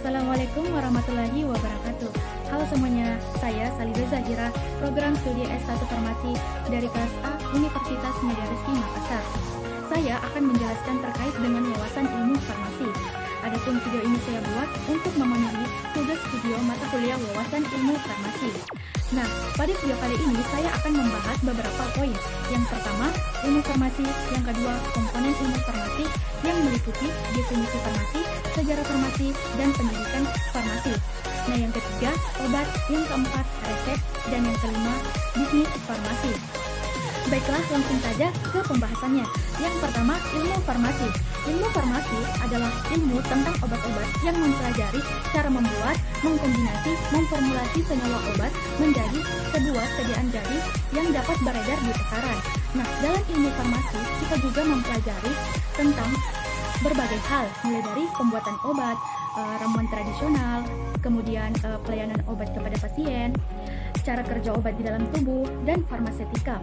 Assalamualaikum warahmatullahi wabarakatuh. Halo semuanya, saya Saliza Zahira, program studi S1 Farmasi dari kelas A Universitas Media Rizky Makassar. Saya akan menjelaskan terkait dengan wawasan ilmu farmasi. Adapun video ini saya buat untuk memenuhi tugas video mata kuliah wawasan ilmu farmasi. Nah, pada video kali ini saya akan membahas beberapa poin. Yang pertama, ilmu farmasi. Yang kedua, komponen ilmu farmasi yang meliputi definisi farmasi, sejarah farmasi, dan pendidikan farmasi. Nah, yang ketiga, obat. Yang keempat, resep. Dan yang kelima, bisnis farmasi. Baiklah, langsung saja ke pembahasannya. Yang pertama, ilmu farmasi. Ilmu farmasi adalah ilmu tentang obat-obat yang mempelajari cara membuat, mengkombinasi, memformulasi senyawa obat menjadi sebuah sediaan jadi yang dapat beredar di pasaran. Nah, dalam ilmu farmasi, kita juga mempelajari tentang berbagai hal, mulai dari pembuatan obat, ramuan tradisional, kemudian pelayanan obat kepada pasien, cara kerja obat di dalam tubuh, dan farmasetika.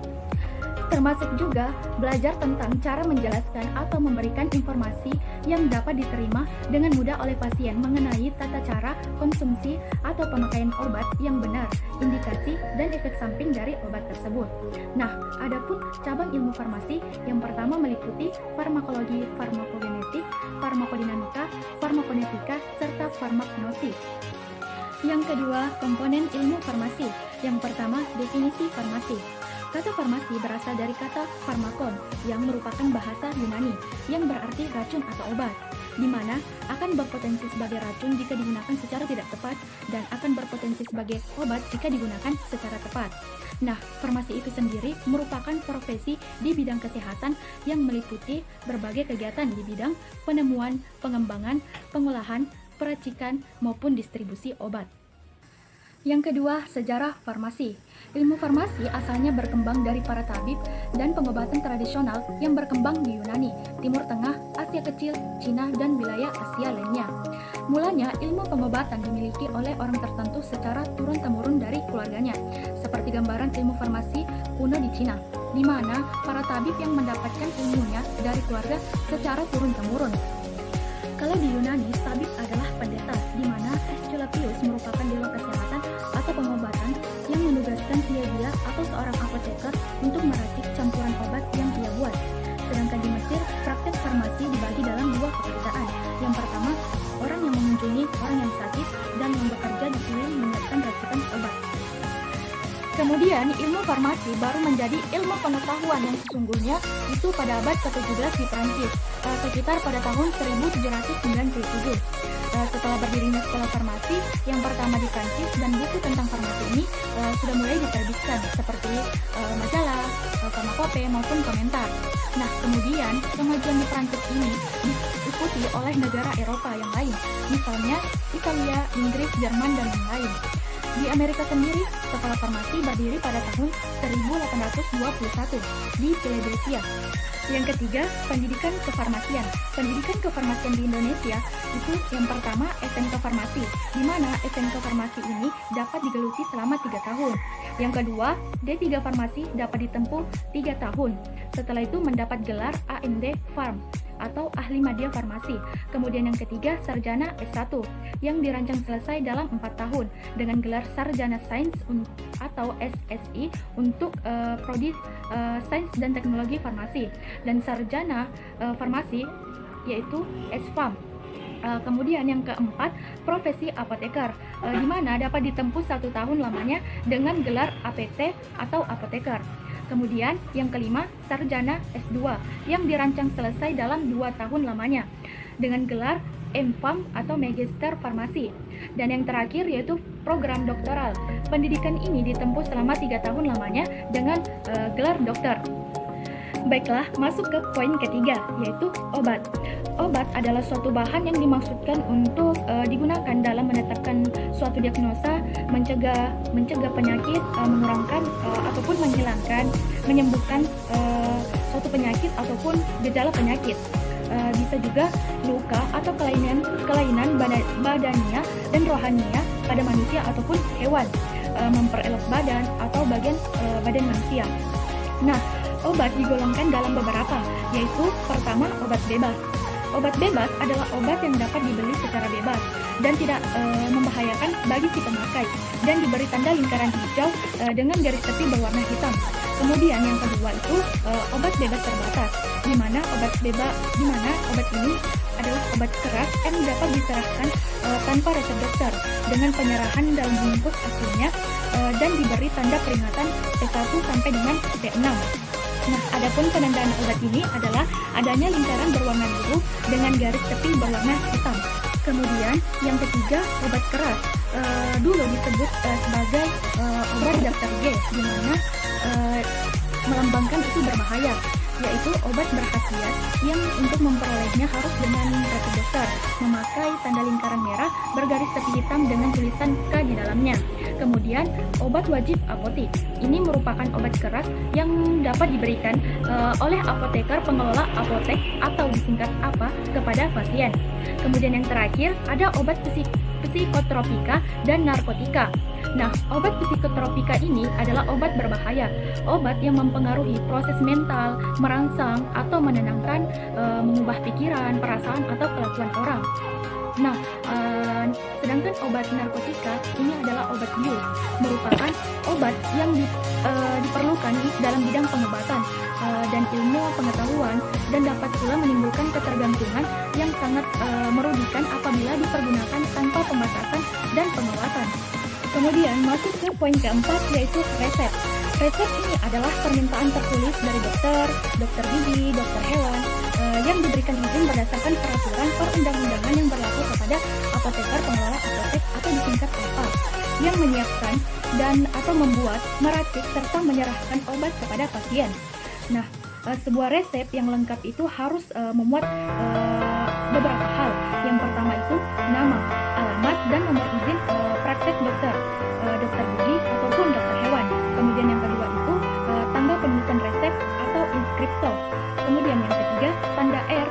Termasuk juga belajar tentang cara menjelaskan atau memberikan informasi yang dapat diterima dengan mudah oleh pasien mengenai tata cara konsumsi atau pemakaian obat yang benar, indikasi dan efek samping dari obat tersebut. Nah, adapun cabang ilmu farmasi yang pertama meliputi farmakologi, farmakogenetik, farmakodinamika, farmakonetika, serta farmaknosis. Yang kedua, komponen ilmu farmasi. Yang pertama, definisi farmasi. Kata farmasi berasal dari kata farmakon yang merupakan bahasa Yunani yang berarti racun atau obat, di mana akan berpotensi sebagai racun jika digunakan secara tidak tepat dan akan berpotensi sebagai obat jika digunakan secara tepat. Nah, farmasi itu sendiri merupakan profesi di bidang kesehatan yang meliputi berbagai kegiatan di bidang penemuan, pengembangan, pengolahan, peracikan, maupun distribusi obat. Yang kedua, sejarah farmasi. Ilmu farmasi asalnya berkembang dari para tabib dan pengobatan tradisional yang berkembang di Yunani, Timur Tengah, Asia Kecil, Cina, dan wilayah Asia lainnya. Mulanya, ilmu pengobatan dimiliki oleh orang tertentu secara turun-temurun dari keluarganya, seperti gambaran ilmu farmasi kuno di Cina, di mana para tabib yang mendapatkan ilmunya dari keluarga secara turun-temurun. Kalau di Yunani, tabib adalah pendeta, di mana Aesculapius merupakan dewa kesehatan atau pengobatan yang menugaskan dia atau seorang apoteker untuk meracik campuran obat yang ia buat. Sedangkan di Mesir, praktek farmasi dibagi dalam dua pekerjaan. Yang pertama, orang yang mengunjungi orang yang sakit dan yang bekerja di kuil menyiapkan racikan obat. Kemudian, ilmu farmasi baru menjadi ilmu pengetahuan yang sesungguhnya itu pada abad ke-17 di Prancis, sekitar pada tahun 1797. Setelah berdirinya sekolah farmasi yang pertama di Prancis dan buku tentang farmasi ini sudah mulai diterbitkan seperti majalah, farmakope maupun komentar. Nah, kemudian kemajuan di Prancis ini diikuti oleh negara Eropa yang lain, misalnya Italia, Inggris, Jerman, dan yang lain. Di Amerika sendiri, sekolah farmasi berdiri pada tahun 1821 di Philadelphia. Yang ketiga, pendidikan kefarmasian. Pendidikan kefarmasian di Indonesia itu yang pertama SMK Farmasi, di mana SMK Farmasi ini dapat digeluti selama 3 tahun. Yang kedua, D3 Farmasi dapat ditempuh 3 tahun. Setelah itu mendapat gelar AMD Farm atau ahli media farmasi. Kemudian yang ketiga, sarjana S1 yang dirancang selesai dalam 4 tahun dengan gelar sarjana sains atau SSI untuk prodi sains dan teknologi farmasi, dan sarjana farmasi yaitu S.Pharm. Kemudian yang keempat, profesi apoteker, di mana dapat ditempuh 1 tahun lamanya dengan gelar APT atau apoteker. Kemudian yang kelima, sarjana S2 yang dirancang selesai dalam 2 tahun lamanya dengan gelar M.Pharm atau Magister Farmasi. Dan yang terakhir yaitu program doktoral. Pendidikan ini ditempuh selama 3 tahun lamanya dengan gelar dokter. Baiklah, masuk ke poin ketiga, yaitu obat. Obat adalah suatu bahan yang dimaksudkan untuk digunakan dalam menetapkan suatu diagnosa, mencegah penyakit, mengurangkan ataupun menghilangkan, menyembuhkan suatu penyakit ataupun gejala penyakit. Bisa juga luka atau kelainan badania dan rohania pada manusia ataupun hewan, memperelok badan atau bagian badan manusia. Nah, obat digolongkan dalam beberapa, yaitu pertama obat bebas. Obat bebas adalah obat yang dapat dibeli secara bebas dan tidak membahayakan bagi si pemakai, dan diberi tanda lingkaran hijau dengan garis tepi berwarna hitam. Kemudian yang kedua itu obat bebas terbatas, di mana obat ini adalah obat keras yang dapat diserahkan tanpa resep dokter dengan penyerahan dalam bungkus aslinya dan diberi tanda peringatan P1 sampai dengan P6. Nah, adapun penandaan obat ini adalah adanya lingkaran berwarna biru dengan garis tepi berwarna hitam. Kemudian yang ketiga, obat keras dulu disebut sebagai obat daftar G, di mana melambangkan itu berbahaya, yaitu obat berkhasiat yang untuk memperolehnya harus dengan resep dokter, memakai tanda lingkaran merah bergaris tepi hitam dengan tulisan K di dalamnya. Kemudian obat wajib apotik, ini merupakan obat keras yang dapat diberikan oleh apoteker pengelola apotek atau disingkat APA kepada pasien. Kemudian yang terakhir ada obat psikotropika dan narkotika. Nah, obat psikotropika ini adalah obat berbahaya, obat yang mempengaruhi proses mental, merangsang atau menenangkan, mengubah pikiran, perasaan atau kelakuan orang. Nah, sedangkan obat narkotika ini adalah obat bius, merupakan obat yang diperlukan dalam bidang pengobatan dan ilmu pengetahuan, dan dapat pula menimbulkan ketergantungan yang sangat merugikan apabila dipergunakan tanpa pembatasan dan pengawasan. Kemudian masuk ke poin keempat, yaitu resep. Resep ini adalah permintaan tertulis dari dokter gigi, dokter hewan, yang diberikan izin berdasarkan peraturan perundang-undangan yang berlaku kepada apoteker pengelola apotek atau disingkat APA, yang menyiapkan dan atau membuat, meracik, serta menyerahkan obat kepada pasien. Nah, sebuah resep yang lengkap itu harus memuat beberapa hal. Yang pertama itu nama, alamat, dan nomor izin praktek dokter gigi ataupun dokter hewan. Kemudian yang kedua itu tanggal penulisan resep atau inskripto. Kemudian yang ketiga tanda R.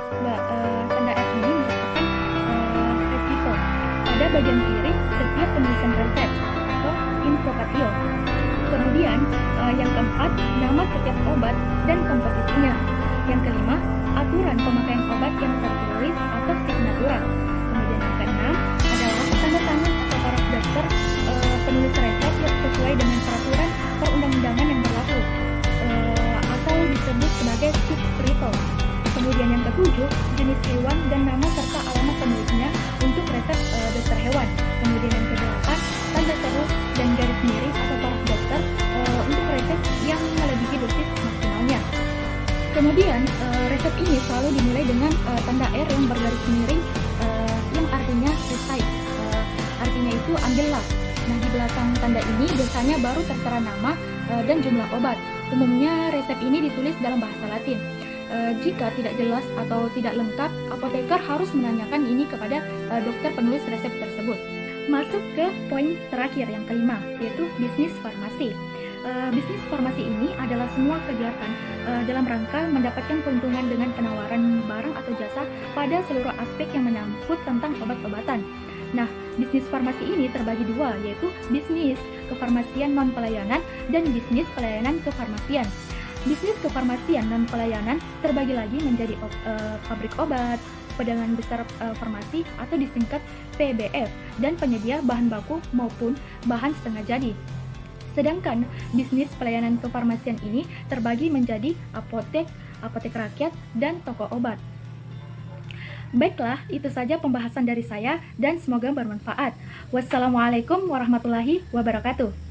Tanda R ini merupakan resito pada bagian kiri setiap penulisan resep atau invokatio. Kemudian yang keempat, nama setiap obat dan komposisinya. Yang kelima, aturan pemakaian obat yang tertulis atau signatura. Kemudian yang keenam adalah tanda tangan atau paraf dokter penulis resep yang sesuai dengan peraturan perundang-undangan yang berlaku atau disebut sebagai subskripto. Kemudian yang ketujuh, jenis hewan dan nama serta alamat penulisnya untuk resep dokter hewan. Kemudian yang kedelapan, tanda seru dan garis miring atau paraf dokter untuk resep yang melebihi dosis maksimalnya. Kemudian resep ini selalu dimulai dengan tanda R yang bergaris miring yang artinya recite, artinya itu ambillah. Nah, di belakang tanda ini biasanya baru tertera nama dan jumlah obat. Umumnya resep ini ditulis dalam bahasa Latin. Jika tidak jelas atau tidak lengkap, apoteker harus menanyakan ini kepada dokter penulis resep tersebut. Masuk ke poin terakhir yang kelima, yaitu bisnis farmasi. Bisnis farmasi ini adalah semua kegiatan dalam rangka mendapatkan keuntungan dengan penawaran barang atau jasa pada seluruh aspek yang menyangkut tentang obat-obatan. Nah, bisnis farmasi ini terbagi dua, yaitu bisnis kefarmasian non-pelayanan dan bisnis pelayanan kefarmasian. Bisnis kefarmasian non-pelayanan terbagi lagi menjadi pabrik obat, pedagang besar farmasi atau disingkat PBF, dan penyedia bahan baku maupun bahan setengah jadi. Sedangkan bisnis pelayanan kefarmasian ini terbagi menjadi apotek, apotek rakyat, dan toko obat. Baiklah, itu saja pembahasan dari saya dan semoga bermanfaat. Wassalamualaikum warahmatullahi wabarakatuh.